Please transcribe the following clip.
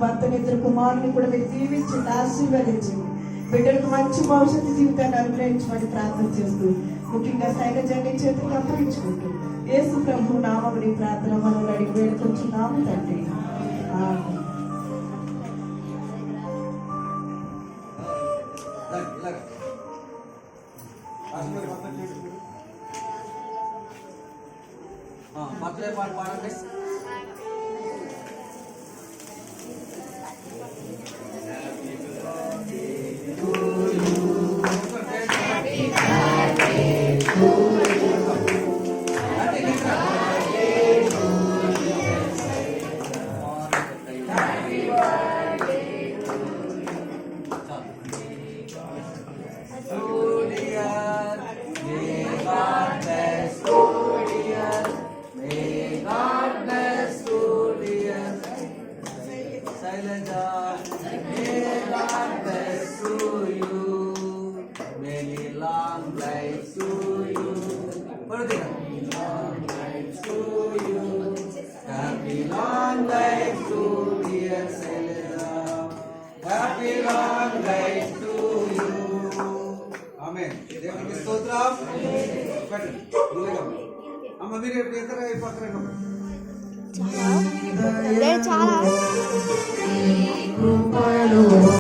భర్తని, ఇద్దరు కుమారుని కూడా మీరు దీవించండి, ఆశీర్వదించండి. బిడ్డలకు మంచి భవిష్యత్తు జీవితాన్ని అనుగ్రహించమని ప్రార్థన చేస్తూ, ముఖ్యంగా శైలజాన్ని చేతులకు అప్పగించుకుంటూ యేసు ప్రభు నామముని ప్రార్థన మనం అడిగి వేడుకొచ్చున్నాము తండ్రి. బర్త్డే పాట పాడండి. దేవునికి స్తోత్రం. అమ్మ మీరు ఇద్దరు అయిపోతారు. చాలా